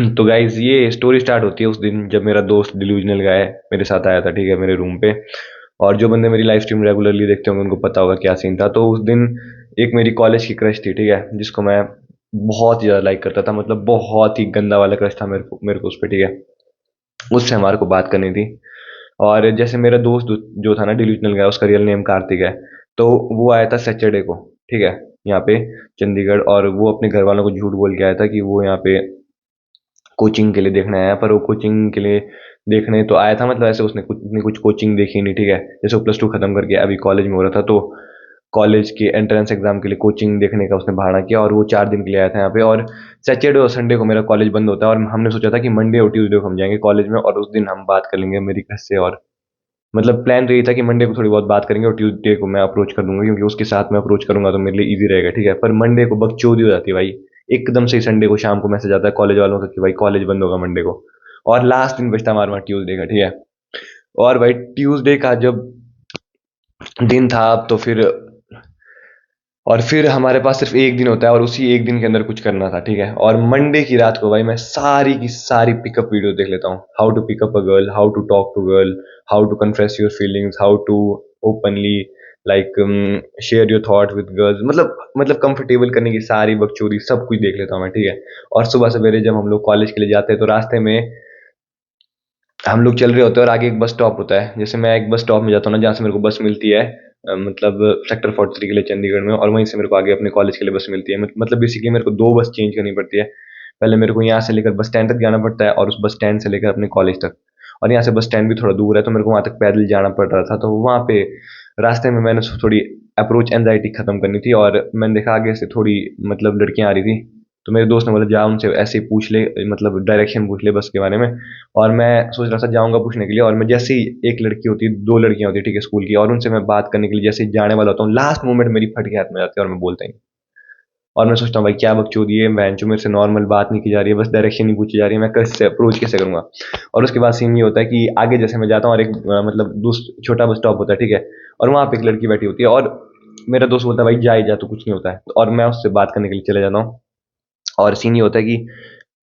तो गाइज ये story start होती है उस दिन जब मेरा दोस्त डिल्यूजनल गाय मेरे साथ आया था, ठीक है, मेरे रूम पे। और जो बंदे मेरी लाइव स्ट्रीम रेगुलरली देखते होंगे उनको पता होगा क्या सीन था। तो उस दिन एक मेरी कॉलेज की क्रश थी, ठीक है, जिसको मैं बहुत ज़्यादा लाइक करता था, मतलब बहुत ही गंदा वाला क्रश था मेरे को उस पर, ठीक है। उससे हमारे को बात करनी थी। और जैसे मेरा दोस्त जो था ना डिल्यूजनल गाय, उसका रियल नेम कार्तिक है। तो वो आया था सैटरडे को, ठीक है, यहाँ पे चंडीगढ़। और वो अपने घर वालों को झूठ बोल के आया था कि वो यहाँ पे कोचिंग के लिए देखने आया, पर वो कोचिंग के लिए देखने तो आया था, मतलब ऐसे उसने कुछ कोचिंग देखी नहीं, ठीक है। जैसे वो प्लस टू खत्म करके अभी कॉलेज में हो रहा था, तो कॉलेज के एंट्रेंस एग्जाम के लिए कोचिंग देखने का उसने बहाना किया, और वो 4 दिन के लिए आया था यहाँ पे। और सैटरडे और संडे को मेरा कॉलेज बंद होता है, और हमने सोचा था कि मंडे और ट्यूसडे को हम जाएंगे कॉलेज में, और उस दिन हम बात कर लेंगे मेरी घर से। और मतलब प्लान तो यही था कि मंडे को थोड़ी बहुत बात करेंगे और ट्यूसडे को मैं अप्रोच कर दूंगा, क्योंकि उसके साथ मैं अप्रोच करूंगा तो मेरे लिए इजी रहेगा, ठीक है। पर मंडे को बकचोदी हो जाती है भाई। एकदम से ही संडे को शाम को मैसेज आता है कॉलेज वालों का कि भाई कॉलेज बंद होगा मंडे को। और लास्ट दिन बचता हमारे वहाँ ट्यूसडे का, ठीक है। और भाई ट्यूसडे का जब दिन था, अब तो फिर हमारे पास सिर्फ एक दिन होता है, और उसी एक दिन के अंदर कुछ करना था, ठीक है। और मंडे की रात को भाई मैं सारी की सारी पिकअप वीडियो देख लेता हूँ। How to pick up a girl, how to talk to girl, how to confess your feelings, how to openly like share your thought with girls, मतलब कंफर्टेबल करने की सारी बकचोदी सब कुछ देख लेता हूँ मैं, ठीक है। और सुबह सवेरे जब हम लोग कॉलेज के लिए जाते हैं तो रास्ते में हम लोग चल रहे होते हैं, और आगे एक बस स्टॉप होता है। जैसे मैं एक बस स्टॉप में जाता हूँ ना, जहाँ से मेरे को बस मिलती है, मतलब सेक्टर 43 के लिए चंडीगढ़ में, और वहीं से मेरे को आगे अपने कॉलेज के लिए बस मिलती है। मतलब बेसिकली मेरे को 2 बस चेंज करनी पड़ती है। पहले मेरे को यहाँ से लेकर बस स्टैंड तक जाना पड़ता है, और उस बस स्टैंड से लेकर अपने कॉलेज तक। और यहाँ से बस स्टैंड भी थोड़ा दूर है, तो मेरे को वहाँ तक पैदल जाना पड़ रहा था। तो वहाँ पे रास्ते में मैंने थोड़ी अप्रोच एंजाइटी खत्म करनी थी, और मैंने देखा आगे से थोड़ी मतलब लड़कियां आ रही थी। तो मेरे दोस्त ने बोला जा उनसे ऐसे ही पूछ ले, मतलब डायरेक्शन पूछ ले बस के बारे में। और मैं सोच रहा था जाऊंगा पूछने के लिए, और मैं जैसे ही एक लड़की होती है, 2 लड़कियां होती है, ठीक है, स्कूल की, और उनसे मैं बात करने के लिए जैसे ही जाने वाला होता हूँ, लास्ट मोमेंट मेरी फट के हाथ में जाती है और मैं बोलता ही नहीं। और मैं सोचता हूँ भाई क्या बकचोदी है, बहनचोद मेरे से नॉर्मल बात नहीं की जा रही है, बस डायरेक्शन ही पूछी जा रही है, मैं कैसे अप्रोच कैसे करूंगा। और उसके बाद सीन ये होता है कि आगे जैसे मैं जाता हूँ, और एक मतलब दूसरा छोटा बस स्टॉप होता है, ठीक है। और वहाँ पे एक लड़की बैठी होती है, और मेरा दोस्त बोलता है भाई जा ही जा, तो कुछ नहीं होता है। और मैं उससे बात करने के लिए चले जाता हूँ। और सीन ये होता है कि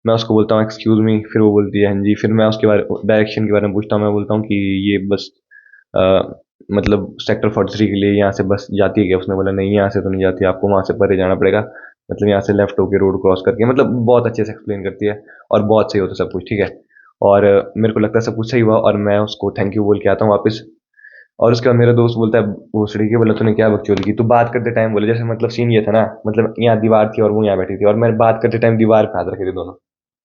मैं उसको बोलता हूँ एक्सक्यूज मी, फिर वो बोलती है हाँ जी। फिर मैं उसके बारे डायरेक्शन के बारे में पूछता हूँ, मैं बोलता हूँ कि ये बस अ, मतलब सेक्टर 43 के लिए यहाँ से बस जाती है क्या? उसने बोला नहीं, यहाँ से तो नहीं जाती, आपको वहाँ से परे जाना पड़ेगा, मतलब यहाँ से लेफ्ट होके रोड क्रॉस करके। मतलब बहुत अच्छे से एक्सप्लेन करती है, और बहुत सही होता है सब कुछ, ठीक है। और मेरे को लगता है सब कुछ सही हुआ, और मैं उसको थैंक यू बोल के आता हूँ वापस। और उसके बाद मेरा दोस्त बोलता है भोसड़ी के, बोला तूने क्या बकचोदी की? तू बात करते टाइम बोले, जैसे मतलब सीन ये था ना, मतलब यहाँ दीवार थी और वो यहाँ बैठी थी, और मैं बात करते टाइम दीवार पे हाथ रखे थे दोनों।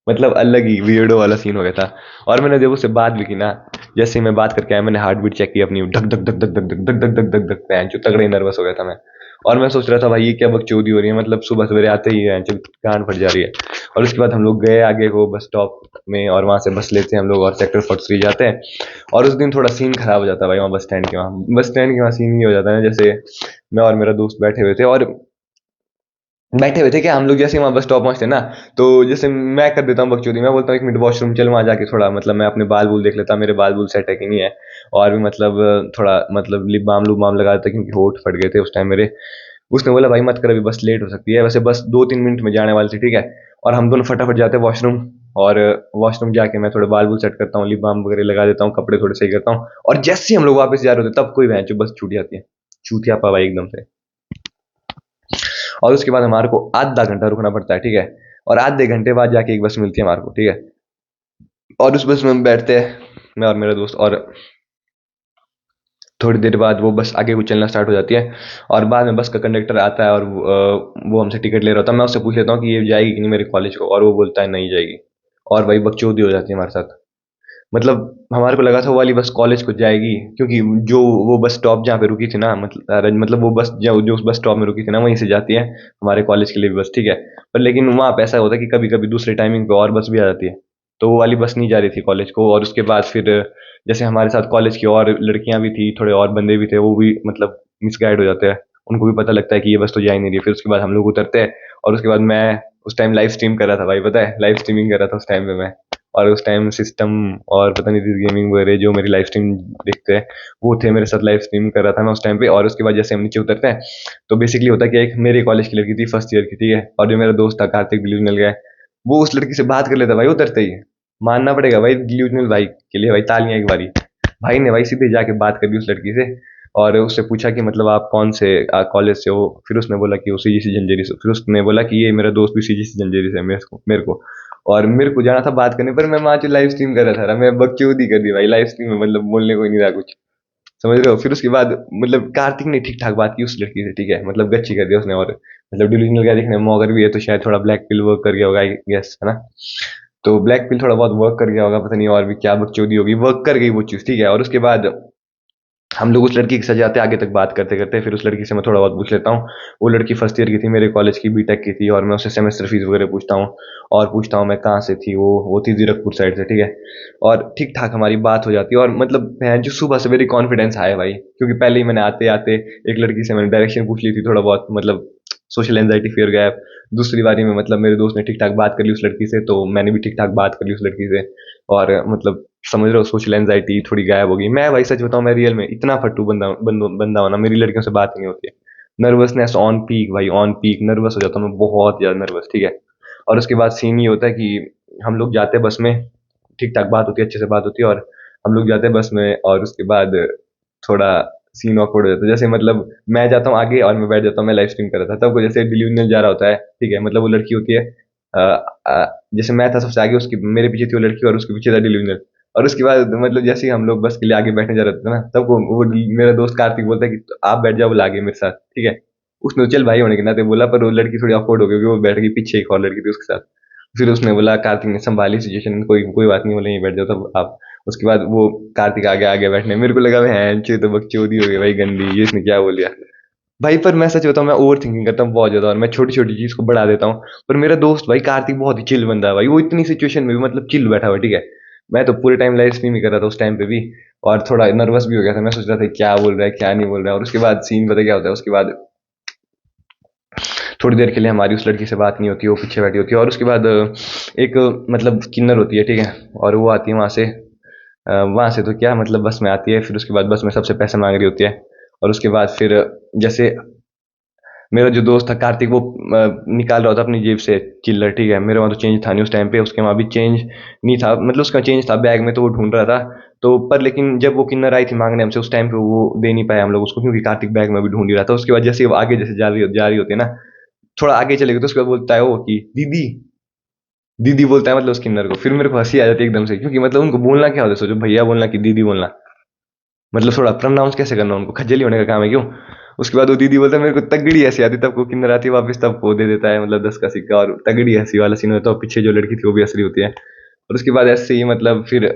मतलब अलग ही वियर्डो वाला सीन हो गया था। और मैंने जब उससे बात भी की ना, जैसे ही मैं बात करके आया, मैंने हार्ट बीट चेक की अपनी, धक धक धक धक धक धक धक धक धक धक धक धक, जो तगड़े नर्वस हो गया था मैं। और मैं सोच रहा था भाई ये क्या बकचोदी हो रही है, मतलब सुबह सवेरे आते ही जो गांड फट जा रही है। और उसके बाद हम लोग गए आगे को बस स्टॉप में, और वहां से बस लेते हैं हम लोग और सेक्टर 43 जाते हैं। और उस दिन थोड़ा सीन खराब हो जाता है भाई, वहाँ बस स्टैंड के वहाँ सीन ये हो जाता है ना, जैसे मैं और मेरा दोस्त बैठे हुए थे, और बैठे हुए थे क्या हम लोग, जैसे वहाँ बस स्टॉप पहुंचते ना, तो जैसे मैं कर देता हूँ बकचोदी, मैं बोलता हूँ 1 मिनट वॉशरूम चल, वहाँ जाके थोड़ा मतलब मैं अपने बाल बूल देख लेता, मेरे बाल बूल सेट है कि नहीं है। और भी मतलब थोड़ा मतलब लिप बाम लुप बाम लगा देता, क्योंकि होठ फट गए थे उस टाइम मेरे। उसने बोला भाई मत कर, अभी बस लेट हो सकती है, वैसे बस 2-3 मिनट में जाने वाली थी, ठीक है। और हम दोनों फटाफट जाते हैं वॉशरूम। और वॉशरूम जाके मैं थोड़े बाल बूल सेट करता हूँ, लिप बाम वगैरह लगा देता हूँ, कपड़े थोड़े सही करता हूँ। और जैसे ही हम लोग वापस जा रहे होते तब कोई भैंस बस छूट जाती है, चूतिया पा भाई एकदम से। और उसके बाद हमारे को आधा घंटा रुकना पड़ता है, ठीक है। और आधे घंटे बाद जाके एक बस मिलती है हमारे को, ठीक है। और उस बस में हम बैठते हैं, मैं और मेरा दोस्त। और थोड़ी देर बाद वो बस आगे को चलना स्टार्ट हो जाती है। और बाद में बस का कंडक्टर आता है, और वो हमसे टिकट ले रहा होता है। मैं उससे पूछ लेता हूँ कि ये जाएगी कि नहीं मेरे कॉलेज को, और वो बोलता है नहीं जाएगी। और भाई बकचोदी हो जाती है हमारे साथ। मतलब हमारे को लगा था वो वाली बस कॉलेज को जाएगी, क्योंकि जो वो बस स्टॉप जहाँ पे रुकी थी ना, मतलब वो बस जो उस बस स्टॉप में रुकी थी ना, वहीं से जाती है हमारे कॉलेज के लिए भी बस, ठीक है। पर लेकिन वहाँ पे ऐसा होता है कि कभी कभी दूसरे टाइमिंग पे और बस भी आ जाती है। तो वो वाली बस नहीं जा रही थी कॉलेज को। और उसके बाद फिर जैसे हमारे साथ कॉलेज की और लड़कियां भी थी, थोड़े और बंदे भी थे, वो भी मतलब मिसगाइड हो जाते हैं। उनको भी पता लगता है कि ये बस तो जा ही नहीं रही है। फिर उसके बाद हम लोग उतरते हैं, और उसके बाद मैं उस टाइम लाइव स्ट्रीम कर रहा था भाई, पता है, लाइव स्ट्रीमिंग कर रहा था उस टाइम पे मैं। और उस टाइम सिस्टम और पता नहीं गेमिंग वगैरह जो मेरी लाइव स्ट्रीम देखते हैं, वो थे मेरे साथ, लाइव स्ट्रीम कर रहा था मैं उस टाइम पे। और उसके बाद जैसे हम नीचे उतरते हैं, तो बेसिकली होता है कि एक मेरे कॉलेज की लड़की थी फर्स्ट ईयर की, ठीक है, और जो मेरा दोस्त था कार्तिक बिल्यूनल गया, वो उस लड़की से बात कर लेता भाई उतरते ही। मानना पड़ेगा भाई डिल्यूजनल भाई के लिए, भाई तालियां एक बारी। भाई ने भाई सीधे जाके बात कर ली उस लड़की से, और उससे पूछा कि मतलब आप कौन से कॉलेज से हो। फिर उसने बोला कि वो सीजीसी जंजेरी से। फिर उसने बोला कि ये मेरा दोस्त भी सीजीसी जंजेरी से है, मेरे को। और मेरे को जाना था बात करने, पर मैं वहां लाइव स्ट्रीम कर रहा था, मैं बकचोदी कर दी भाई लाइव स्ट्रीम में, मतलब बोलने को ही नहीं रहा कुछ, समझ रहे हो। फिर उसके बाद मतलब कार्तिक ने ठीक ठाक बात की उस लड़की से, ठीक है, मतलब गच्ची कर दिया उसने। और मतलब डिल्यूजनल क्या दिखने में मौगर भी है, तो शायद थोड़ा ब्लैक पिल वर्क कर गया होगा, आई गेस, है ना। तो ब्लैक पिल थोड़ा बहुत वर्क कर गया होगा, पता नहीं और भी क्या बकचोदी होगी, वर्क कर गई वो चीज़, ठीक है। और उसके बाद हम लोग उस लड़की के साथ जाते आगे तक बात करते करते। फिर उस लड़की से मैं थोड़ा बहुत पूछ लेता हूँ। वो लड़की फर्स्ट ईयर की थी मेरे कॉलेज की, बीटेक की थी, और मैं उससे सेमेस्टर फीस वगैरह पूछता हूँ। और पूछता हूँ मैं कहाँ से थी, वो थी जीरकपुर साइड से, ठीक है। और ठीक ठाक हमारी बात हो जाती है। और मतलब मैं जो सुबह से मेरी कॉन्फिडेंस आया भाई, क्योंकि पहले ही मैंने आते आते एक लड़की से मैंने डायरेक्शन पूछ ली थी थोड़ा बहुत, मतलब सोशल एंजाइटी फियर गया। दूसरी बारी में मतलब मेरे दोस्त ने ठीक ठाक बात कर ली उस लड़की से, तो मैंने भी ठीक ठाक बात कर ली उस लड़की से। और मतलब समझ रहे हो, सोशल एंजाइटी थोड़ी गायब हो गई। मैं भाई सच बताऊं, मैं रियल में इतना फट्टू बंदा होना, मेरी लड़कियों से बात ही नहीं होती है। नर्वसनेस ऑन पीक भाई, ऑन पीक नर्वस हो जाता हूँ मैं, बहुत ज्यादा नर्वस, ठीक है। और उसके बाद सीन ये होता है कि हम लोग जाते हैं बस में, ठीक ठाक बात होती है, अच्छे से बात होती है। और हम लोग जाते हैं बस में, और उसके बाद थोड़ा सीन ऑकवर्ड हो जाता है। जैसे मतलब मैं जाता हूँ आगे और मैं बैठ जाता हूँ, मैं लाइव स्ट्रीम कर रहा था तब को, जैसे डिल्यूजनल जा रहा होता है, ठीक है। मतलब वो लड़की होती है, जैसे मैं था सबसे आगे, उसकी मेरे पीछे थी वो लड़की, और उसके पीछे था डिल्यूजनल। और उसके बाद मतलब जैसे ही हम लोग बस के लिए आगे बैठने जा रहे थे ना, तब वो मेरा दोस्त कार्तिक बोलता है कि तो आप बैठ जाओ बोला आगे मेरे साथ, ठीक है। उसने तो चल भाई होने के नाते बोला, पर वो लड़की थोड़ी ऑकवर्ड हो गई, क्योंकि वो बैठ गई पीछे, एक और लड़की थी उसके साथ। फिर उसने बोला, कार्तिक ने संभाली सिचुएशन, कोई कोई बात नहीं, बोले यहीं बैठ जाओ तब आप। उसके बाद वो कार्तिक आगे आगे बैठने, मेरे को लगा है तो बकचोदी हो गई भाई गंदी, ये इसने क्या बोल दिया भाई। पर मैं सच बताऊं, मैं ओवर थिंकिंग करता हूँ बहुत ज्यादा, और मैं छोटी छोटी चीज को बढ़ा देता हूँ। पर मेरा दोस्त भाई कार्तिक बहुत ही चिल बंदा है भाई, वो इतनी सिचुएशन में भी मतलब चिल बैठा हुआ, ठीक है। मैं तो पूरे टाइम लाइव स्ट्रीम ही कर रहा था उस टाइम पे भी, और थोड़ा नर्वस भी हो गया था। मैं सोच रहा था क्या बोल रहा है क्या नहीं बोल रहा है। और उसके बाद सीन पता क्या होता है, उसके बाद थोड़ी देर के लिए हमारी उस लड़की से बात नहीं होती, वो पीछे बैठी होती है। और उसके बाद एक मतलब किन्नर होती है, ठीक है। और वो आती है वहाँ से, वहाँ से तो क्या मतलब बस में आती है। फिर उसके बाद बस में सबसे पैसे मांग रही होती है। और उसके बाद फिर जैसे मेरा जो दोस्त था कार्तिक, वो निकाल रहा था अपनी जेब से चिल्लर, ठीक है। मेरे वहाँ तो चेंज था नहीं उस टाइम पे, उसके वहाँ भी चेंज नहीं था, मतलब उसका चेंज था बैग में, तो वो ढूंढ रहा था। तो पर लेकिन जब वो किन्नर आई थी मांगने हमसे, उस टाइम पे वो दे नहीं पाया हम लोग उसको, क्योंकि कार्तिक बैग में भी ढूंढ ही रहा था। उसके बाद जैसे वो आगे जैसे जा रही होती है ना, थोड़ा आगे चले गए, तो उसके बाद बोलता है वो कि दीदी, दीदी बोलता है मतलब उस किन्नर को। फिर मेरे को हंसी आ जाती है एकदम से, क्योंकि मतलब उनको बोलना क्या होता है, सोचो, भैया बोलना कि दीदी बोलना, मतलब थोड़ा प्रोनाउंस कैसे करना, उनको खज्जली होने का काम है क्यों। उसके बाद वो दीदी बोलता है, मेरे को तगड़ी हंसी आती, तब को किन्नर आती है वापस, तब को दे देता है मतलब 10 का सिक्का, और तगड़ी हंसी वाला सीन होता है। और पीछे जो लड़की थी वो भी हंस रही होती है। और उसके बाद ऐसे ही मतलब फिर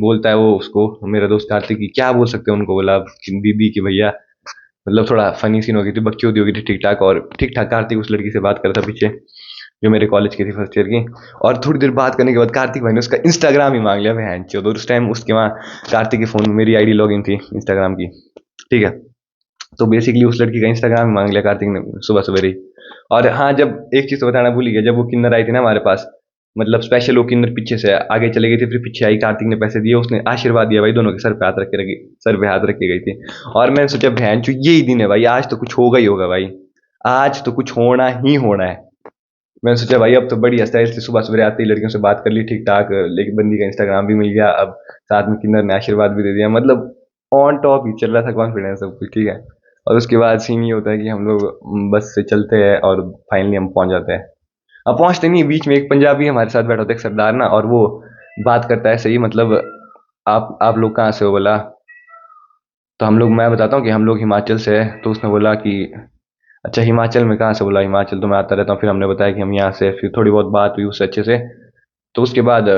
बोलता है वो उसको, मेरा दोस्त कार्तिक, की क्या बोल सकते हैं उनको, बोला कि दीदी की भैया, मतलब थोड़ा फनी सीन हो गई थी, बकचोदी हो गई थी ठीक ठाक। और ठीक ठाक कार्तिक उस लड़की से बात कर रहा था पीछे, जो मेरे कॉलेज की थी फर्स्ट ईयर की। और थोड़ी देर बात करने के बाद कार्तिक भाई ने उसका इंस्टाग्राम ही मांग लिया बहन चोद। और उस टाइम उसके वहाँ कार्तिक के फ़ोन में मेरी आईडी लॉगिन थी इंस्टाग्राम की, ठीक है। तो बेसिकली उस लड़की का इंस्टाग्राम ही मांग लिया कार्तिक ने सुबह सवेरे ही। और हाँ, जब एक चीज़ तो बताना भूल ही गया, जब वो किन्नर आई थी ना हमारे पास, मतलब स्पेशल वो किन्नर पीछे से आगे चले गई थी, फिर पीछे आई, कार्तिक ने पैसे दिए, उसने आशीर्वाद दिया भाई, दोनों के सर पे हाथ रख के रखी, सर पे हाथ रख के गई थी। और मैंने सोचा बहन चो यही दिन है भाई, आज तो कुछ होगा ही होगा भाई, आज तो कुछ होना ही होना है। मैंने सोचा भाई अब तो बड़ी स्टाइल से सुबह सवेरे आते ही लड़कियों से बात कर ली ठीक ठाक, लेकिन बंदी का इंस्टाग्राम भी मिल गया, अब साथ में किन्नर ने आशीर्वाद भी दे दिया, मतलब ऑन टॉप ही चल रहा था कॉन्फिडेंस सब कुछ, ठीक है। और उसके बाद सीन ये होता है कि हम लोग बस से चलते हैं, और फाइनली हम पहुंच जाते हैं। अब पहुंचते नहीं, बीच में एक पंजाबी हमारे साथ बैठा होता है, एक सरदार ना, और वो बात करता है सही, मतलब आप लोग कहाँ से हो बोला। तो हम लोग, मैं बताता हूँ कि हम लोग हिमाचल से है। तो उसने बोला कि अच्छा हिमाचल में कहाँ से, बोला हिमाचल तो मैं आता रहता हूँ। फिर हमने बताया कि हम यहाँ से, फिर थोड़ी बहुत बात हुई उससे अच्छे से। तो उसके बाद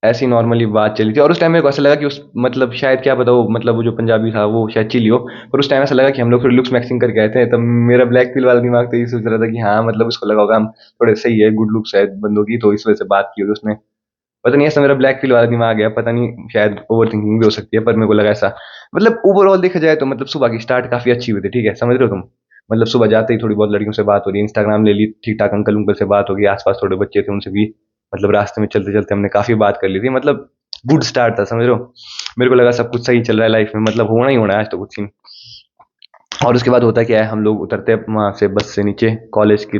ऐसी नॉर्मली बात चली थी। और उस टाइम मेरे को ऐसा लगा कि उस मतलब शायद क्या पता, वो मतलब वो जो पंजाबी था वो शायद चिली हो। पर उस टाइम ऐसा लगा कि हम लोग थोड़ी लुक्स मैक्सिंग करके आए थे, तब मेरा ब्लैक पिल वाला दिमाग तो ये सोच रहा था कि हाँ मतलब उसको लगा होगा हम थोड़े सही है, गुड लुक्स है बंदों की, तो इस वजह से बात की होगी उसने। पता नहीं, ऐसा मेरा ब्लैक पिल वाला दिमाग गया, पता नहीं, शायद ओवर थिंकिंग भी हो सकती है, पर मेरे को लगा ऐसा। मतलब ओवरऑल देखा जाए तो मतलब सुबह की स्टार्ट काफी अच्छी हुई थी, ठीक है, समझ रहे हो तुम। मतलब सुबह जाते ही थोड़ी बहुत लड़कियों से बात हो रही, इंस्टाग्राम ले ली, ठीक ठाक अंकल उंकल से बात हो गई, आसपास थोड़े बच्चे थे उनसे भी, मतलब रास्ते में चलते चलते हमने काफी बात कर ली थी, मतलब गुड स्टार्ट था, समझ रहे हो। मेरे को लगा सब कुछ सही चल रहा है लाइफ में, मतलब होना ही होना है आज तो कुछ सीन। और उसके बाद होता क्या है, हम लोग उतरते हैं वहां से बस से नीचे कॉलेज की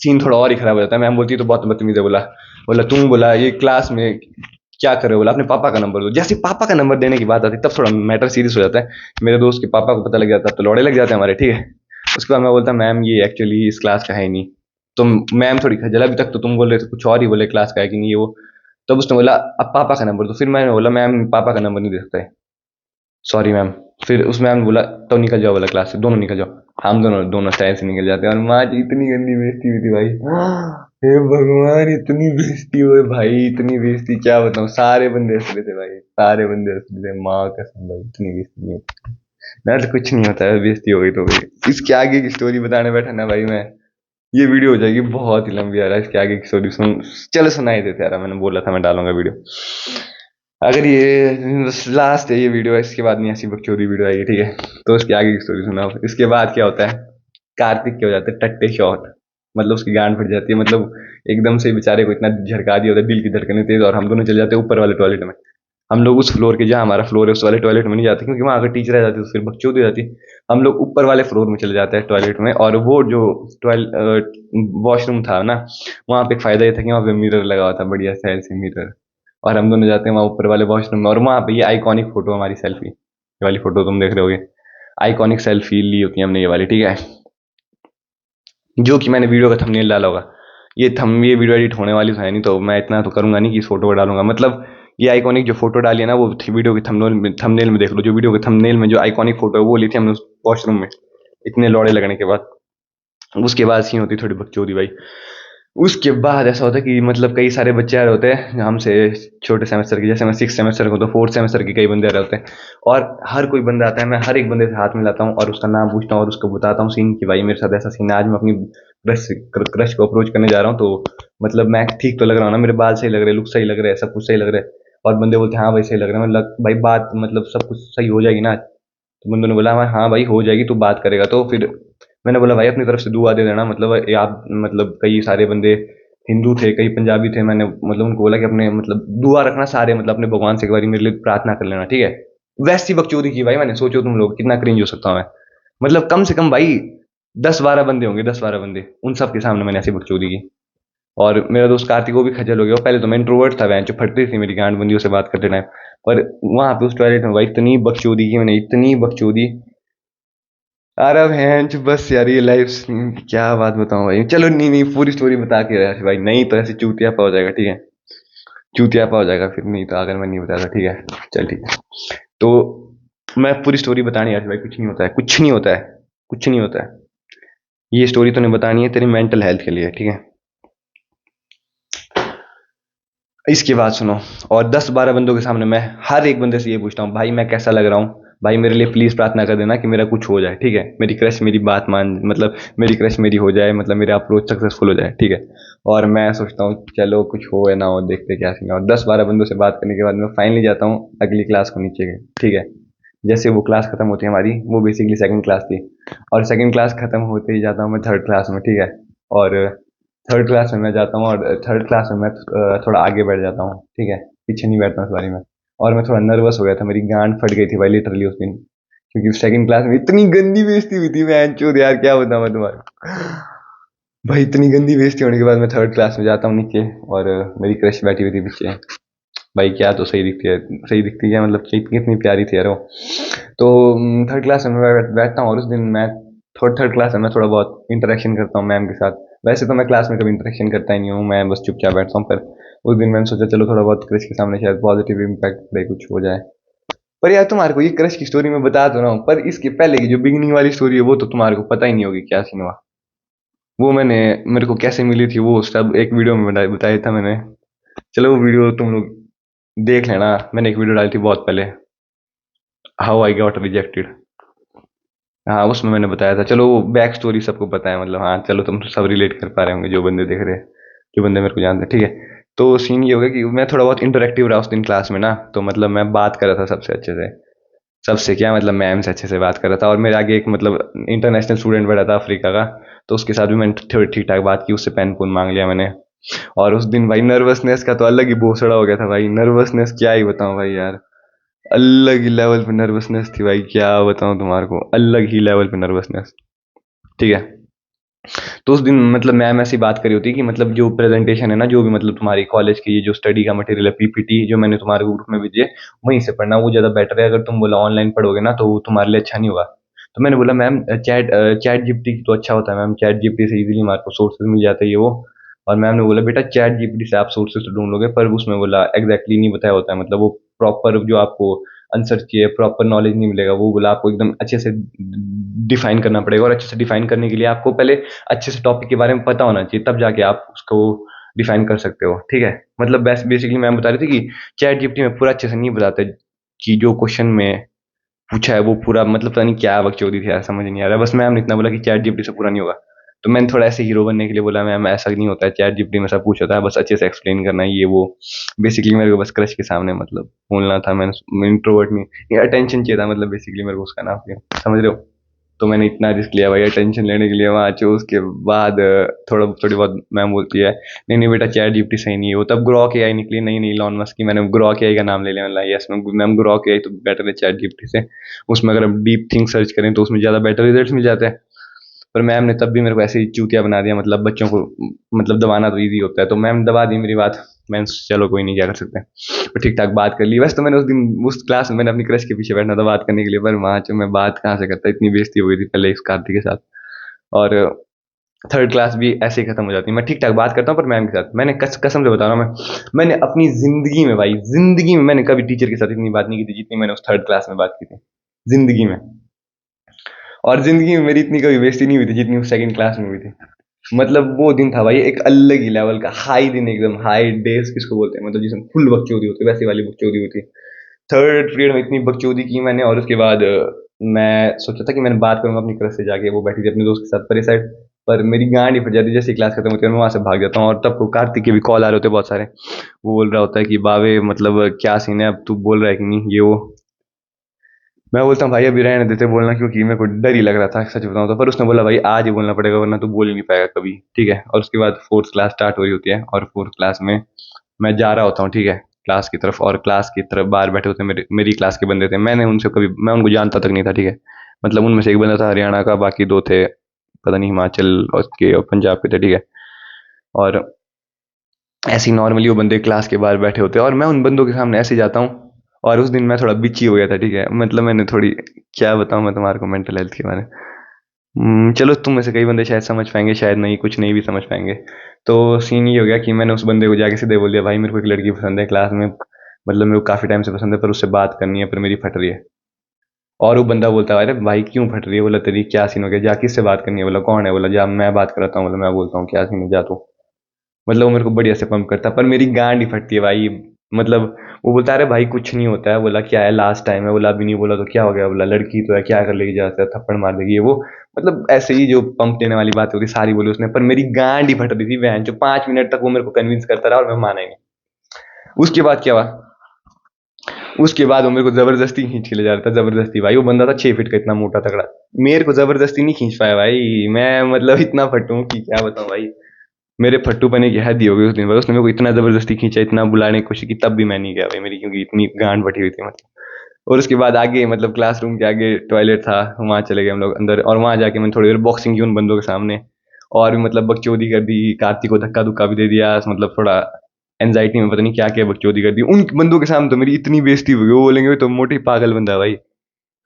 सीन थोड़ा और ही खराब हो जाता है। मैम बोलती तो बहुत बदतमीज है, बोला बोला तुम बोला ये क्लास में क्या कर रहे हो, बोला अपने पापा का नंबर दो। जैसे पापा का नंबर देने की बात आती तब थोड़ा मैटर सीरियस हो जाता है। मेरे दोस्त के पापा को पता लग जाता तो लौड़े लग जाते हैं हमारे, ठीक है। उसके बाद मैं बोलता मैम ये एक्चुअली इस क्लास का है ही नहीं। तो मैम थोड़ी खजल, अभी तक तो तुम बोल रहे थे कुछ और ही, बोले क्लास का है कि नहीं ये वो। तब उसने बोला अब पापा का नंबर दो। फिर मैंने बोला मैम पापा का नंबर नहीं दे सकते, सॉरी मैम। फिर उस मैम ने बोला तो निकल जाओ, बोला क्लास से दोनों निकल जाओ। हम दोनों दोनों स्टाइल से निकल जाते हैं, और माँ जी इतनी गंदी बेइज्जती हुई थी भाई, हे भगवान इतनी बेइज्जती हुई भाई, इतनी बेइज्जती क्या बताऊं। सारे बंदे हंस रहे थे भाई, सारे बंदे हंस रहे थे, माँ कसम भाई इतनी बेइज्जती नहीं होती। ना तो कुछ नहीं होता है, बेइज्जती हो गई तो गई। इसके आगे की स्टोरी बताने बैठा ना भाई मैं, ये वीडियो हो जाएगी बहुत ही लंबी यार। इसके आगे की स्टोरी सुन, चलो सुनाई देते यार, मैंने बोला था मैं डालूंगा वीडियो। अगर ये लास्ट है ये वीडियो, इसके बाद नहीं ऐसी बकचोदी वीडियो आएगी, ठीक है। तो उसकी आगे की स्टोरी सुनाओ। इसके बाद क्या होता है, कार्तिक क्या हो जाता है टट्टे शॉट, मतलब उसकी गांड फट जाती है, मतलब एकदम से बेचारे को इतना झटका दिया होता है, दिल की धड़कनें तेज, और हम दोनों चले जाते हैं ऊपर वाले टॉयलेट में। हम लोग उस फ्लोर के, जहाँ हमारा फ्लोर है उस वाले टॉयलेट में नहीं जाते, क्योंकि वहाँ अगर टीचर आ जाती तो फिर बकचोदी हो जाती। हम लोग ऊपर वाले फ्लोर में चले जाते हैं टॉयलेट में, और वो जो टॉयलेट वॉशरूम था ना, वहाँ पे एक फायदा ये था कि वहाँ पे मिरर लगा हुआ था, बढ़िया स्टाइल से मिरर। और हम दोनों जाते हैं वहाँ ऊपर वाले वॉशरूम में, और वहाँ पे ये आइकॉनिक फोटो हमारी सेल्फी, ये वाली फोटो तुम देख रहे होगे, आइकॉनिक सेल्फी ली होती है हमने ये वाली, ठीक है। जो कि मैंने वीडियो का थंबनेल डाला होगा। ये वीडियो एडिट होने वाली तो है नहीं, तो मैं इतना तो करूंगा नहीं कि इस फोटो को डालूंगा। मतलब ये आइकॉनिक जो फोटो डाली है ना, वो वीडियो के थंबनेल में देख लो। जो वीडियो के थंबनेल में जो आइकॉनिक फोटो है वो ली थी हमने उस वॉशरूम में, इतने लौड़े लगने के बाद। उसके बाद सीन होती थोड़ी बकचोदी भाई। उसके बाद ऐसा होता है कि मतलब कई सारे बच्चे आ रहे होते हैं हमसे छोटे सेमेस्टर के, जैसे मैं 6 सेमेस्टर को, तो 4th सेमेस्टर के कई बंदे आ रहे होते हैं। और हर कोई बंदा आता है, मैं हर एक बंदे से हाथ मिलाता हूँ और उसका नाम पूछता हूँ और उसको बताता हूँ सीन कि भाई मेरे साथ ऐसा सीन है, आज मैं अपनी क्रश को अप्रोच करने जा रहा हूँ, तो मतलब मैं ठीक तो लग रहा हूँ ना, मेरे बाल सही लग रहे हैं, लुक सही लग रहे हैं, सब कुछ सही लग रहा है। और बंदे बोलते हैं हाँ भाई सही लग रहा है, मतलब भाई बात मतलब सब कुछ सही हो जाएगी ना। तो बंदों ने बोला हाँ भाई हो जाएगी, तू बात करेगा तो। फिर मैंने बोला भाई अपनी तरफ से दुआ दे देना, मतलब आप मतलब कई सारे बंदे हिंदू थे, कई पंजाबी थे, मैंने मतलब उनको बोला कि अपने मतलब दुआ रखना सारे, मतलब अपने भगवान से एक बार मेरे लिए प्रार्थना कर लेना, ठीक है। वैसी बकचोदी की भाई मैंने, सोचो तुम लोग कितना क्रिंज हो सकता हूँ मैं। मतलब कम से कम भाई 10-12 बंदे होंगे, 10-12 बंदे, उन सब के सामने मैंने ऐसी बकचोदी की। और मेरा दोस्त कार्तिक वो भी खजल हो गया। पहले तो मैं इंट्रोवर्ट था, वैन जो फटती थी मेरी गांड बंदियों से बात करते टाइम। पर वहां पे उस टॉयलेट में भाई इतनी बकचोदी की मैंने, इतनी बकचोदी। अरे भैंस बस यार, ये लाइफ क्या बात बताऊं भाई। चलो नहीं नहीं, पूरी स्टोरी बता के रहा भाई, नहीं तो ऐसे चूतियापा हो जाएगा, ठीक है। चूतियापा हो जाएगा फिर, नहीं तो अगर मैं नहीं बताता, ठीक है। चल ठीक है। तो मैं पूरी स्टोरी बतानी है भाई, कुछ नहीं होता है, कुछ नहीं होता है, कुछ नहीं होता है। ये स्टोरी तूने बतानी है तेरी मेंटल हेल्थ के लिए, ठीक है। इसकी बात सुनो। और 10-12 बंदों के सामने मैं हर एक बंदे से ये पूछता हूँ भाई मैं कैसा लग रहा हूँ, भाई मेरे लिए प्लीज प्रार्थना कर देना कि मेरा कुछ हो जाए, ठीक है। मेरी क्रश मेरी बात मान, मतलब मेरी क्रश मेरी हो जाए, मतलब मेरा अप्रोच सक्सेसफुल हो जाए, ठीक है। और मैं सोचता हूँ चलो कुछ हो या ना हो, देखते क्या सीन है। और 10-12 बंदों से बात करने के बाद मैं फाइनली जाता हूँ अगली क्लास को नीचे के, ठीक है। जैसे वो क्लास खत्म होती है हमारी, वो बेसिकली सेकंड क्लास थी। और सेकंड क्लास खत्म होते ही जाता हूँ मैं थर्ड क्लास में, ठीक है। और थर्ड क्लास में मैं जाता हूँ, और थर्ड क्लास में मैं थोड़ा आगे बैठ जाता हूँ, ठीक है। पीछे नहीं बैठता उस बारी में। और मैं थोड़ा नर्वस हो गया था, मेरी गांड फट गई थी भाई लिटरली उस दिन, क्योंकि सेकंड क्लास में इतनी गंदी बेइज्जती हुई थी, मैं चोद यार क्या बताऊं मैं तुम्हारा। भाई इतनी गंदी बेइज्जती होने के बाद मैं थर्ड क्लास में जाता हूँ नीचे, और मेरी क्रश बैठी हुई थी पीछे। भाई क्या तो सही दिखती है, सही दिखती है मतलब कितनी प्यारी थी यार वो। तो थर्ड क्लास में मैं बैठता हूँ, और उस दिन मैं थर्ड क्लास में मैं थोड़ा बहुत इंटरेक्शन करता हूँ मैम के साथ। वैसे तो मैं क्लास में कभी इंटरेक्शन करता ही नहीं हूँ, मैं बस चुपचाप बैठता हूँ। पर उस दिन मैंने सोचा चलो थोड़ा बहुत क्रश के सामने शायद पॉजिटिव इम्पैक्ट पड़े, कुछ हो जाए। पर यार तुम्हारे को ये क्रश की स्टोरी मैं बता तो रहा हूँ, पर इसके पहले की जो बिगिनिंग वाली स्टोरी है वो तो तुम्हारे को पता ही नहीं होगी क्या सीन हुआ। वो मैंने, मेरे को कैसे मिली थी वो सब एक वीडियो में बताया था मैंने। चलो वो वीडियो तुम लोग देख लेना, मैंने एक वीडियो डाली थी बहुत पहले, हाउ आई गॉट रिजेक्टेड। हाँ उसमें मैंने बताया था। चलो वो बैक स्टोरी सबको पता है, मतलब हाँ चलो तुम सब रिलेट कर पा रहे होंगे जो बंदे देख रहे हैं, जो बंदे मेरे को जानते हैं, ठीक है। तो सीन ये हो गया कि मैं थोड़ा बहुत इंटरेक्टिव रहा उस दिन क्लास में ना, तो मतलब मैं बात कर रहा था सबसे अच्छे से, सबसे क्या मतलब मैम से अच्छे से बात कर रहा था। और मेरे आगे एक मतलब इंटरनेशनल स्टूडेंट बैठा था अफ्रीका का, तो उसके साथ भी मैंने थोड़ी ठीक ठाक बात की, उससे पेन पुन मांग लिया मैंने। और उस दिन भाई नर्वसनेस का तो अलग ही भोसड़ा हो गया था भाई, नर्वसनेस क्या ही बताऊं भाई यार, अलग ही लेवल पे नर्वसनेस थी भाई, क्या बताऊं तुम्हारे को, अलग ही लेवल पे नर्वसनेस, ठीक है। तो उस दिन मतलब मैम ऐसी बात करी होती कि मतलब जो प्रेजेंटेशन है ना, जो भी मतलब तुम्हारी कॉलेज की ये जो स्टडी का मटेरियल है, पीपीटी जो मैंने तुम्हारे ग्रुप में भेजी है, वहीं से पढ़ना, वो ज़्यादा बेटर है। अगर तुम बोला ऑनलाइन पढ़ोगे ना तो वो तुम्हारे लिए अच्छा नहीं होगा। तो मैंने बोला मैम चैट जीपीटी तो अच्छा होता है मैम, चैट जीपीटी से इजीली हमारे को सोर्सेज मिल जाते हैं ये वो। और मैम ने बोला बेटा चैट जीपीटी से आप सोर्सेज तो ढूंढ लोगे, पर उसमें बोला एग्जैक्टली नहीं बताया होता है, मतलब वो प्रॉपर जो आपको आंसर चाहिए प्रॉपर नॉलेज नहीं मिलेगा। वो बोला आपको एकदम अच्छे से डिफाइन करना पड़ेगा, और अच्छे से डिफाइन करने के लिए आपको पहले अच्छे से टॉपिक के बारे में पता होना चाहिए, तब जाके आप उसको डिफाइन कर सकते हो, ठीक है। मतलब बेसिकली मैम बता रही थी कि चैट जीपीटी में पूरा अच्छे से नहीं बताते कि जो क्वेश्चन में पूछा है वो पूरा, मतलब पता नहीं क्या बकचोदी थी यार, समझ नहीं आ रहा। बस मैम ने इतना बोला कि चैट जीपीटी से पूरा नहीं होगा। तो मैंने थोड़ा ऐसे हीरो बनने के लिए बोला मैम ऐसा नहीं होता है, चैट जीपीटी में सब कुछ होता है, बस अच्छे से एक्सप्लेन करना है ये वो। बेसिकली मेरे को बस क्रश के सामने मतलब बोलना था, मैं इंट्रोवर्ट नहीं, अटेंशन चाहिए था, मतलब बेसिकली मेरे को उसका नाम समझ रहे हो। तो मैंने इतना रिस्क लिया भाई अटेंशन लेने के लिए वहाँ से। उसके बाद थोड़ी बहुत मैम बोलती है नहीं नहीं बेटा चैट जीपीटी सही नहीं है। वो तब ग्रॉक एआई निकली, नहीं नहीं इलॉन मस्क की, मैंने ग्रॉक एआई का नाम ले लिया। मतलब यस मैम ग्रॉक एआई तो बेटर है चैट जीपीटी से। उसमें अगर हम डीप थिंक सर्च करें तो उसमें ज़्यादा बेटर रिजल्ट्स मिल जाते हैं। पर मैम ने तब भी मेरे को ऐसे ही चूतिया बना दिया, मतलब बच्चों को मतलब दबाना तो ईजी होता है, तो मैम दबा दी मेरी बात। मैं चलो कोई नहीं, क्या कर सकते हैं। तो ठीक ठाक बात कर ली। वैसे तो मैंने उस दिन उस क्लास में मैंने अपनी क्रश के पीछे बैठना था बात करने के लिए, पर वहाँ से मैं बात कहाँ से करता, इतनी बेइज्जती हो गई थी पहले इस कार्तिक के साथ। और थर्ड क्लास भी ऐसे ही खत्म हो जाती है। मैं ठीक ठाक बात करता हूँ पर मैम के साथ, मैंने कसम से बता रहा हूँ मैंने अपनी जिंदगी में भाई, जिंदगी में मैंने कभी टीचर के साथ इतनी बात नहीं की थी जितनी मैंने उस थर्ड क्लास में बात की थी जिंदगी में। और जिंदगी में मेरी इतनी कभी बेइज्जती नहीं हुई थी जितनी उस सेकंड क्लास में हुई थी। मतलब वो दिन था भाई एक अलग ही लेवल का हाई दिन, एकदम हाई डेज किसको बोलते हैं, मतलब जिसमें फुल बकचोदी होती है वैसी वाली बकचोदी होती है। थर्ड पीरियड में इतनी बकचोदी की मैंने। और उसके बाद मैं सोचा था कि मैंने बात करूंगा अपनी क्रश से जाके, वो बैठी थी अपने दोस्त के साथ पर साइड। पर मेरी गांड ही फट जाती जैसे क्लास खत्म होती है, मैं वहां से भाग जाता हूँ। और तब को कार्तिक के भी कॉल आ रहे होते हैं बहुत सारे। वो बोल रहा होता है कि बावे मतलब क्या सीन है, अब तू बोल रहा है कि नहीं ये वो। मैं बोलता हूँ भाई अभी रहने देते बोलना, क्योंकि मेरे को डर ही लग रहा था सच बताऊँ तो। पर उसने बोला भाई आज ही बोलना पड़ेगा वरना तू बोल ही नहीं पाएगा कभी, ठीक है। और उसके बाद फोर्थ क्लास स्टार्ट हो रही होती है, और फोर्थ क्लास में मैं जा रहा होता हूँ, ठीक है, क्लास की तरफ। और क्लास की तरफ बाहर बैठे होते मेरी क्लास के बंदे थे। मैं उनको जानता तक नहीं था, ठीक है। मतलब उनमें से एक बंदा था हरियाणा का, बाकी दो थे पता नहीं हिमाचल और के और पंजाब के थे, ठीक है। और ऐसे ही नॉर्मली वो बंदे क्लास के बाहर बैठे होते हैं और मैं उन बंदों के सामने ऐसे जाता हूँ। और उस दिन मैं थोड़ा बिची हो गया था, ठीक है। मतलब मैंने थोड़ी, क्या बताऊँ मैं तुम्हारे को मेंटल हेल्थ के बारे में। चलो तुम में से कई बंदे शायद समझ पाएंगे, शायद नहीं, कुछ नहीं भी समझ पाएंगे। तो सीन ये हो गया कि मैंने उस बंदे को जाके सीधे बोल दिया भाई मेरे को एक लड़की पसंद है क्लास में, मतलब मेरे को काफ़ी टाइम से पसंद है पर उससे बात करनी है, पर मेरी फट रही है। और वो बंदा बोलता है अरे भाई क्यों फट रही है, बोला तेरी क्या सीन हो गया, जा किससे बात करनी है, बोला कौन है, बोला जा मैं बात कराता हूँ, बोला मैं बोलता हूँ क्या सीन है जा तू। मतलब वो मेरे को बढ़िया से पंप करता है पर मेरी गांड ही फटती है भाई। मतलब वो बोलता है अरे भाई कुछ नहीं होता है, बोला क्या है लास्ट टाइम है, बोला अभी नहीं, बोला तो क्या हो गया, बोला लड़की तो है क्या कर लेगी जाकर थप्पड़ मार देगी ये वो। मतलब ऐसे ही जो पंप देने वाली बात होती सारी बोली उसने, पर मेरी गांड ही फट रही थी बहन जो। 5 मिनट तक वो मेरे को कन्विंस करता रहा और मैं माना ही नहीं। उसके बाद क्या हुआ, उसके बाद वो मेरे को जबरदस्ती खींच के ले जा रहा था, जबरदस्ती भाई। वो बंदा था 6 फीट का, इतना मोटा तगड़ा। मेरे को जबरदस्ती नहीं खींच पाया भाई, मैं मतलब इतना फटूं कि क्या बताऊं भाई। मेरे फट्टू पने की हद ही हो गई उस दिन भाई। उसने मेरे को इतना जबरदस्ती खींचा, इतना बुलाने की कोशिश की, तब भी मैं नहीं गया भाई, मेरी क्योंकि इतनी गांड फटी हुई थी मतलब। और उसके बाद आगे मतलब क्लासरूम के आगे टॉयलेट था, वहाँ चले गए हम लोग अंदर। और वहाँ जाके मैंने थोड़ी देर बॉक्सिंग की उन बंदों के सामने। और भी मतलब बकचोदी कर दी, कार्तिक को धक्का धुक्का भी दे दिया, मतलब थोड़ा एंजाइटी में पता नहीं क्या क्या बकचोदी कर दी उन बंदों के सामने। तो मेरी इतनी बेइज्जती हुई, वो बोलेंगे तो मोटे ही पागल बंदा है भाई।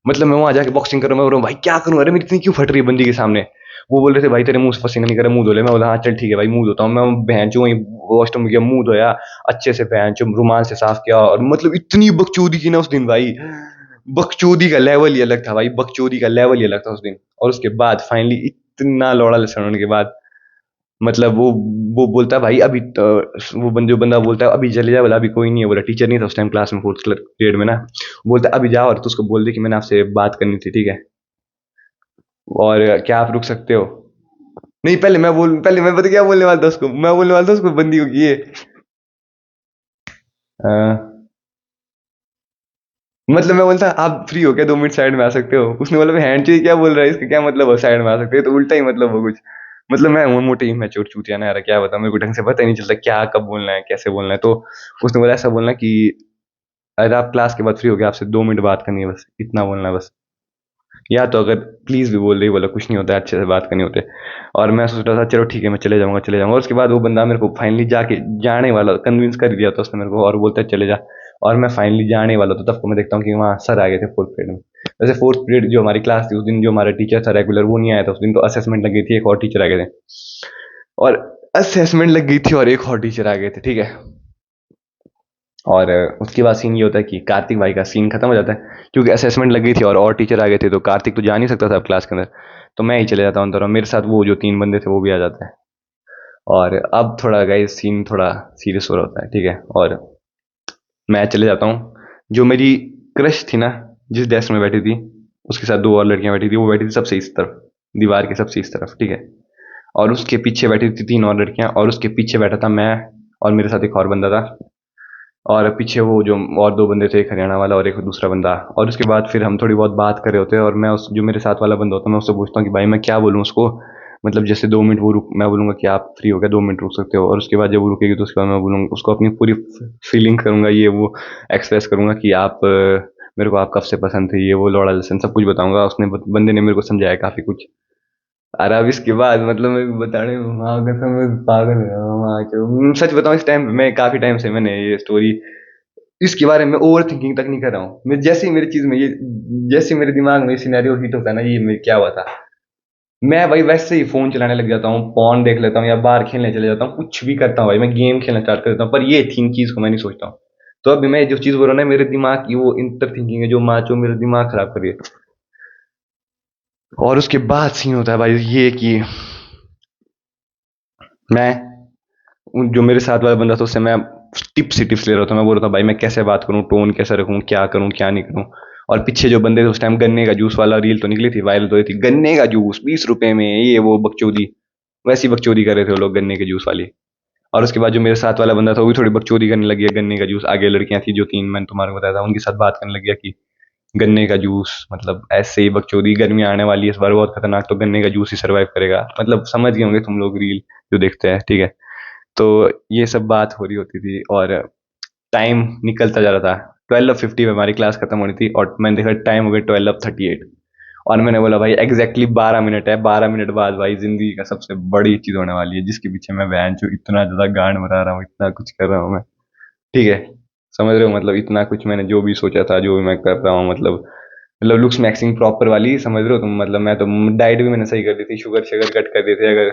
मतलब मैं वहां जाके बॉक्सिंग कर रहा हूँ, मैं बोल रहा हूँ भाई क्या करूँ, अरे मेरी इतनी क्यों फट रही है बंदी के सामने। वो बोल रहे थे भाई तेरे मुंह से पसीना नहीं कर रहा, मुंह धो ले। मैं बोला हाँ चल ठीक है भाई मुंह धोता हूँ। मैं बहन चो वहीं वॉशरूम गया, मुंह धोया अच्छे से, बहन चो रुमाल से साफ किया। और मतलब इतनी बकचोदी की ना उस दिन भाई, बकचोदी का लेवल ही अलग था भाई, बकचोदी का लेवल ही अलग था उस दिन। और उसके बाद फाइनली इतना लौड़ा लसण होने के बाद मतलब वो बोलता है भाई अभी तो, वो जो बंदा बोलता है अभी चले जा, बोला अभी कोई नहीं है, बोला टीचर नहीं था उस टाइम क्लास में फोर्थ पीरियड में ना। बोलता है अभी जाओ और तो उसको बोल दे कि मैंने आपसे बात करनी थी, ठीक है। और क्या आप रुक सकते हो। नहीं पहले मैं पता क्या बोलने वाला था उसको, मैं बोलने वाला था उसको बंदी को कि ये अ, मतलब मैं बोलता आप फ्री हो क्या 2 मिनट साइड में आ सकते हो। उसने बोला हैंड चाहिए, क्या बोल रहा है इसका क्या मतलब हो साइड में आ सकते हो, तो उल्टा ही मतलब हो कुछ। मतलब मैं हूँ मोटे ही मैच्योर चूतिया ना यार, क्या बता, मेरे को ढंग से पता ही नहीं चलता क्या कब बोलना है कैसे बोलना है। तो उसने बोला ऐसा बोलना कि अरे आप क्लास के बाद फ्री हो गया, आपसे 2 मिनट बात करनी है, बस इतना बोलना है बस। या तो अगर प्लीज़ भी बोल रही, बोला कुछ नहीं होता है, अच्छे से बात करनी होते। और मैं सोच रहा था चलो ठीक है मैं चले जाऊँगा चले जाऊँगा। और उसके बाद वो बंदा मेरे को फाइनली जाके जाने वाला कन्विंस कर दिया था उसने मेरे को, और बोलता है चले जा। और मैं फाइनली जाने वाला था, तब को मैं देखता हूँ कि वहाँ सर आ गए थे फोर्थ पीरियड में। वैसे फोर्थ पीरियड जो हमारी क्लास थी उस दिन, जो हमारा टीचर था रेगुलर वो नहीं आया था उस दिन, तो असेसमेंट लग गई थी, एक और टीचर आ गए थे। और असेसमेंट लग गई थी और एक और टीचर आ गए थे, ठीक है। और उसके बाद सीन ये होता है कि कार्तिक भाई का सीन खत्म हो जाता है, क्योंकि असेसमेंट लग गई थी और टीचर आ गए थे, तो कार्तिक तो जा नहीं सकता था अब क्लास के अंदर। तो मैं ही चले जाता हूँ अंदर, और मेरे साथ वो जो 3 बंदे थे वो भी आ जाते हैं। और अब थोड़ा गाइस सीन थोड़ा सीरियस हो रहा होता है, ठीक है। और मैं चले जाता हूँ। जो मेरी क्रश थी ना, जिस डेस्क में बैठी थी, उसके साथ 2 और लड़कियां बैठी थी, वो बैठी थी सबसे इस तरफ, दीवार के सबसे इस तरफ, ठीक है। और उसके पीछे बैठी थी 3 और लड़कियां, और उसके पीछे बैठा था मैं, और मेरे साथ एक और बंदा था। और पीछे वो जो और 2 बंदे थे, एक हरियाणा वाला और एक दूसरा बंदा। और उसके बाद फिर हम थोड़ी बहुत बात कर रहे होते हैं, और मैं उस जो मेरे साथ वाला बंदा होता है मैं उससे पूछता हूँ कि भाई मैं क्या बोलूँ उसको। मतलब जैसे 2 मिनट वो रुक, मैं बोलूँगा कि आप फ्री हो गए 2 मिनट रुक सकते हो, और उसके बाद जब वो रुकेगी तो उसके बाद मैं बोलूँगा उसको, अपनी पूरी फीलिंग करूँगा, ये वो एक्सप्रेस करूँगा कि आप मेरे को आप कब से पसंद थे, ये वो लौड़ा लेसन सब कुछ बताऊँगा। उसने बंदे ने मेरे को समझाया काफ़ी कुछ। और अब इसके बाद मतलब मैं बताने वहाँ कसम मैं पागल हो गया वहाँ के। सच बताऊँ इस टाइम मैं काफ़ी टाइम से मैंने ये स्टोरी, इसके बारे में ओवर थिंकिंग तक नहीं कर रहा हूँ मैं। जैसे ही मेरी चीज में ये, जैसे मेरे दिमाग में सिनेरियो हिट होता है ना, ये क्या हुआ था, मैं भाई वैसे ही फोन चलाने लग जाता हूँ, पॉन देख लेता हूँ, या बाहर खेलने चले जाता हूँ, कुछ भी करता हूँ भाई, मैं गेम खेलना स्टार्ट कर देता हूँ। पर ये तीन चीज को मैं नहीं सोचता हूँ। तो अभी मैं जो चीज बोल रहा हूँ ना, मेरे दिमाग की वो इंटर थिंकिंग है जो माचो मेरा दिमाग खराब कर रही है। और उसके बाद सीन होता है भाई ये कि मैं जो मेरे साथ वाला बंदा था उससे मैं टिप्स ले रहा था। मैं बोल रहा था भाई मैं कैसे बात करूँ, टोन कैसे रखूँ, क्या करूँ क्या नहीं करूँ। और पीछे जो बंदे थे उस टाइम, गन्ने का जूस वाला रील तो निकली थी, वायरल तो हुई थी, गन्ने का जूस 20 रुपए में, ये वो बकचोदी, वैसी बकचोदी कर रहे थे वो लोग गन्ने के जूस वाली। और उसके बाद जो मेरे साथ वाला बंदा था वो भी थोड़ी बकचोदी करने लग गया, गन्ने का जूस, आगे लड़कियां थी जो 3 मैंने तुम्हारे को बताया था, उनके साथ बात करने लग गया कि गन्ने का जूस, मतलब ऐसे ही बकचोदी, गर्मी आने वाली है इस बार बहुत खतरनाक, तो गन्ने का जूस ही सर्वाइव करेगा, मतलब समझ गए होंगे तुम लोग रील जो देखते हैं, ठीक है। तो ये सब बात हो रही होती थी, और टाइम निकलता जा रहा था। 12:50 में हमारी क्लास खत्म होनी थी, और मैंने देखा टाइम हो गया 12:38। और मैंने बोला भाई एग्जैक्टली 12 मिनट है, 12 मिनट बाद भाई जिंदगी का सबसे बड़ी चीज होने वाली है, जिसके पीछे मैं बहन चो इतना ज्यादा गांड मरा रहा हूँ, इतना कुछ कर रहा हूँ मैं, ठीक है। समझ रहे हो, मतलब इतना कुछ मैंने जो भी सोचा था, जो भी मैं कर रहा हूँ, मतलब लुक्स मैक्सिंग प्रॉपर वाली, समझ रहे हो तुम। मतलब मैं तो डाइट भी मैंने सही कर दी थी, शुगर शगर कट कर दी थी। अगर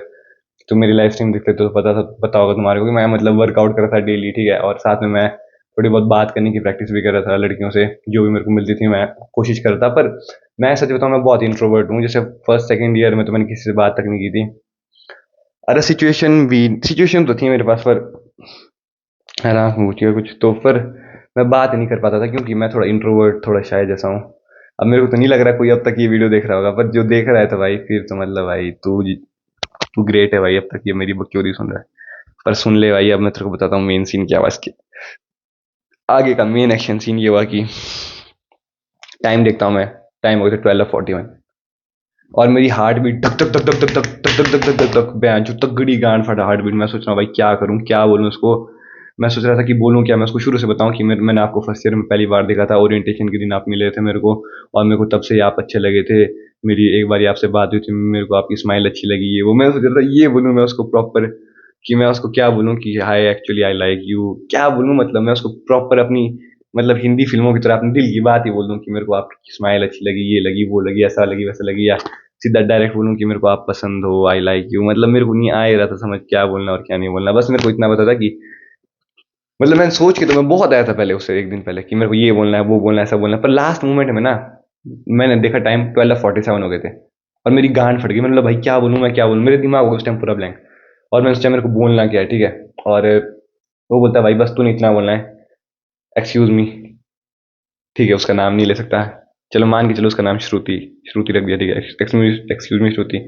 तुम मेरी लाइफ स्ट्रीम देखते तो पता होगा तुम्हारे को कि मैं मतलब वर्कआउट कर रहा था डेली, ठीक है। और साथ में मैं थोड़ी बहुत बात करने की प्रैक्टिस भी कर रहा था लड़कियों से, जो भी मेरे को मिलती थी मैं कोशिश कर रहा था। पर मैं सच बताऊं मैं बहुत इंट्रोवर्ट हूँ, जैसे फर्स्ट सेकंड ईयर में तो मैंने किसी से बात तक नहीं की थी। अरे सिचुएशन तो थी मेरे पास, पर है ना होती है कुछ तो, पर मैं बात नहीं कर पाता था क्योंकि मैं थोड़ा इंट्रोवर्ट, थोड़ा शाय जैसा हूँ। अब मेरे को तो नहीं लग रहा कोई अब तक ये वीडियो देख रहा होगा, पर जो देख रहा है तो भाई फिर तो मतलब भाई तू ग्रेट है भाई, अब तक ये मेरी बकचोदी सुन रहा है। पर सुन ले भाई, अब मैं तेरे को बताता हूँ मेन सीन क्या हुआ इसके आगे का। मेन एक्शन सीन ये हुआ कि टाइम देखता हूँ मैं, टाइम हो गया 12:41, और मेरी हार्ट बीट धक धक धक धक धक धक धक धक धक धक धक बयान जो तगड़ी गांड फटा हार्ट बीट। मैं सोच रहा हूँ भाई क्या करूँ क्या बोलूँ उसको। मैं सोच रहा था कि बोलूँ क्या, मैं उसको शुरू से बताऊँ कि मैंने आपको फर्स्ट ईयर में पहली बार देखा था, ओरिएंटेशन के दिन आप मिले थे मेरे को, और मेरे को तब से ही आप अच्छे लगे थे। मेरी एक बार आपसे बात हुई थी, मेरे को आपकी स्माइल अच्छी लगी, ये वो। मैं सोच रहा था ये बोलूँ मैं उसको प्रॉपर, कि मैं उसको क्या बोलूँ कि hi actually I like you, क्या बोलूँ। मतलब मैं उसको प्रॉपर अपनी, मतलब हिंदी फिल्मों की तरह अपने दिल की बात ही बोल दूँ कि मेरे को आपकी स्माइल अच्छी लगी, ये लगी वो लगी, ऐसा लगी वैसा लगी, या सीधा डायरेक्ट बोलूँ कि मेरे को आप पसंद हो, आई लाइक यू। मतलब मेरे को नहीं आ ही रहा था समझ क्या बोलना और क्या नहीं बोलना। बस मेरे को इतना पता था कि, मतलब मैंने सोच के तो मैं बहुत आया था पहले, उससे एक दिन पहले, कि मेरे को ये बोलना है वो बोलना है ऐसा बोलना है। पर लास्ट मोमेंट में ना, मैंने देखा टाइम 12:47 हो गए थे, और मेरी गांड फट गई। मैंने बोला भाई क्या बोलूँ मैं क्या बोलूँ, मेरे दिमाग हो गया उस टाइम पूरा ब्लैंक। और मैं उस टाइम मेरे को बोलना क्या है, ठीक है। और वो बोलता है भाई बस तूने इतना बोलना है, एक्सक्यूज मी, ठीक है। उसका नाम नहीं ले सकता, चलो मान के चलो उसका नाम श्रुति, श्रुति रख दिया, ठीक है। एक्सक्यूज मी श्रुति,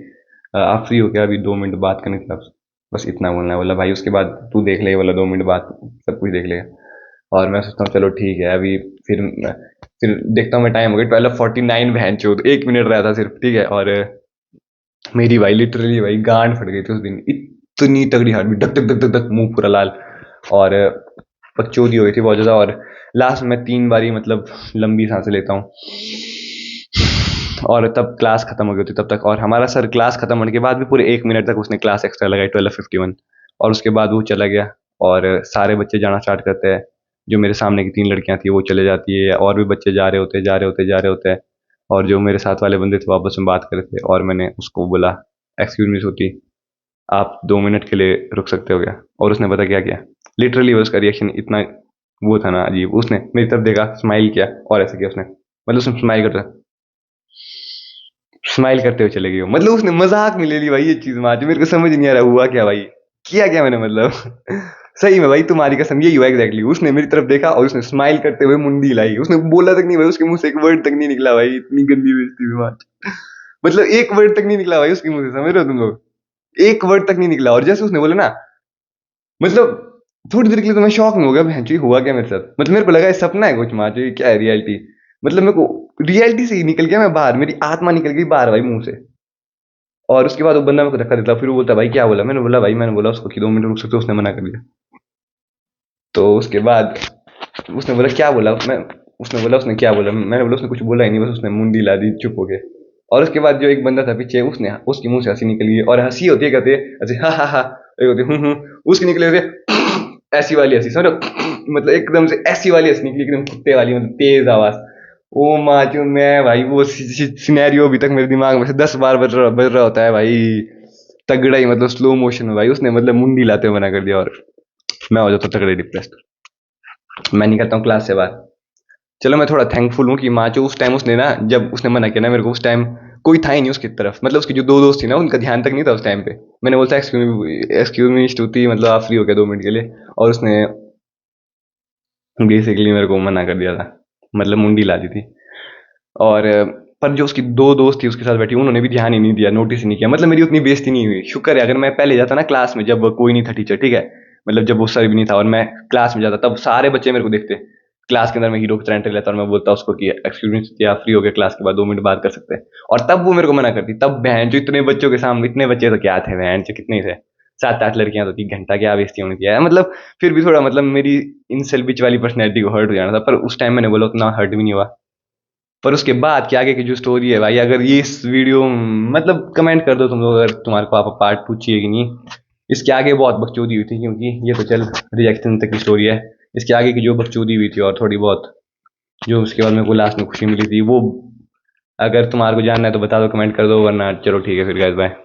आप फ्री हो क्या अभी 2 मिनट बात करने के लिए? बस इतना बोलना है। बोला भाई उसके बाद तू देख लेगा, बोला 2 मिनट बात सब कुछ देख लेगा। और मैं सोचता हूँ चलो ठीक है अभी, फिर देखता हूँ मैं, टाइम हो गया 12:49, बहन चौथ 1 मिनट रहा था सिर्फ, ठीक है। और मेरी भाई लिटरली भाई गांड फट गई थी उस दिन, इतनी तगड़ी हार्ट बीट, धक धक धक धक धक, मुंह पूरा लाल, और पगचौदी हो गई थी बहुत ज्यादा। और लास्ट में 3 बारी मतलब लंबी सांसें लेता हूँ, और तब क्लास खत्म हो गई थी तब तक, और हमारा सर क्लास खत्म होने के बाद भी पूरे 1 मिनट तक उसने क्लास एक्स्ट्रा लगाई 12:51, और उसके बाद वो चला गया। और सारे बच्चे जाना स्टार्ट करते हैं, जो मेरे सामने की 3 लड़कियां थी वो चले जाती है, और भी बच्चे जा रहे होते जा रहे होते जा रहे होते हैं। और जो मेरे साथ वाले बंदे थे वो आपस में बात कर रहे थे, और मैंने उसको बोला, एक्सक्यूज मी श्रुति, आप 2 मिनट के लिए रुक सकते हो क्या? और उसने पता क्या किया, लिटरली उसका रिएक्शन इतना वो था ना अजीब, उसने मेरी तरफ देखा, स्माइल किया, और ऐसे किया उसने, मतलब उसने स्माइल करते हुए चले गए, मतलब उसने मजाक में ले ली भाई ये चीज। आज मेरे को समझ नहीं आ रहा हुआ क्या भाई, किया क्या मैंने, मतलब सही में भाई तुम्हारी कसम यही हुआ एग्जैक्टली। उसने मेरी तरफ देखा और उसने स्माइल करते हुए मुंडी हिलाई, उसने बोला तक नहीं भाई, उसके मुंह से एक वर्ड तक नहीं निकला भाई, इतनी गंदी बेइज्जती हुई आज। मतलब एक वर्ड तक नहीं निकला भाई उसके मुंह से, समझ रहे हो तुम लोग, एक वर्ड तक नहीं निकला। और जैसे उसने बोला ना, मतलब थोड़ी देर के लिए तो मैं शॉक में हो गया, बहन चोद, ये हुआ क्या मेरे साथ। मतलब मेरे को लगा ये सपना है कुछ, माँ जो ये क्या है रियलिटी। मतलब मेरे को रियलिटी से ही निकल गया मैं बाहर, मेरी आत्मा निकल गई बाहर भाई मुंह से। और उसके बाद वो बंदा मेरे को धक्का देता, फिर वो बोलता भाई क्या बोला, मैंने बोला भाई, मैंने बोला उसको कि 2 मिनट रुक सकते हो, उसने मना कर दिया। तो उसके बाद उसने बोला क्या बोला, मैं उसने बोला उसने क्या बोला, मैंने बोला उसने कुछ बोला ही नहीं, बस उसने मुंडी ला दी चुप हो गए। और उसके बाद जो एक बंदा था पीछे, उसने उसके मुंह से हंसी निकल गई, और हंसी होती है कहते हैं ऐसे, हा हा हा, एक होती है उसकी निकले होते ऐसी वाली हंसी, समझो, मतलब एकदम से ऐसी वाली हंसी निकली, एकदम कुत्ते वाली, मतलब तेज आवाज। ओ माचो मैं भाई, वो सिनेरियो अभी तक मेरे दिमाग में से 10 बार बज रहा होता है भाई, तगड़ा ही, मतलब स्लो मोशन में भाई। उसने मतलब मुंडी लाते हुए मना कर दिया, और मैं हो जाता तगड़े डिप्रेस्ड। मैं निकलता हूँ क्लास से बाहर। चलो मैं थोड़ा थैंकफुल हूँ कि माचो उस टाइम उसने ना, जब उसने मना किया ना मेरे को, उस टाइम कोई था ही नहीं उसकी तरफ, मतलब उसकी जो 2 दोस्त थी ना उनका ध्यान तक नहीं था उस टाइम पे। मैंने बोलता एक्सक्यूज मी स्तुति, मतलब आप फ्री हो गया 2 मिनट के लिए, और उसने बेसिकली मेरे को मना कर दिया था, मतलब मुंडी ला दी थी। और पर जो उसकी 2 दोस्त थी उसके साथ बैठी, उन्होंने भी ध्यान ही नहीं दिया, नोटिस ही नहीं किया, मतलब मेरी उतनी बेइज्जती नहीं हुई। शुक्र है, अगर मैं पहले जाता ना क्लास में, जब कोई नहीं था टीचर, ठीक है, मतलब जब वो सर भी नहीं था और मैं क्लास में जाता, तब सारे बच्चे मेरे को देखते क्लास के अंदर, मैं हीरो की तरह एंट्री लेता और मैं बोलता उसको कि एक्सक्यूज मी, आप फ्री हो गए क्लास के बाद 2 मिनट बात कर सकते हैं। और तब वो मेरे को मना करती, तब बहन जो इतने बच्चों के सामने, इतने बच्चे तो क्या थे बहन जो, कितने थे, 7-8 लड़कियां तो थी, घंटा क्या बेइज्जती होनी थी, मतलब फिर भी थोड़ा, मतलब मेरी इंसल बिच वाली पर्सनैलिटी को हर्ट हो जाना था, पर उस टाइम मैंने बोला उतना हर्ट भी नहीं हुआ। पर उसके बाद के आगे की जो स्टोरी है भाई, अगर ये इस वीडियो, मतलब कमेंट कर दो तुम लोग अगर तुम्हारे को आप पार्ट 2 चाहिए कि नहीं। इसके आगे बहुत बकचोदी हुई थी, क्योंकि ये तो चल रिएक्शन तक की स्टोरी है, इसके आगे की जो बकचोदी हुई थी और थोड़ी बहुत जो उसके बाद मेरे को लास्ट में खुशी मिली थी, वो अगर तुम्हारे को जानना है तो बता दो, कमेंट कर दो, वरना चलो ठीक है फिर गाइस, बाय।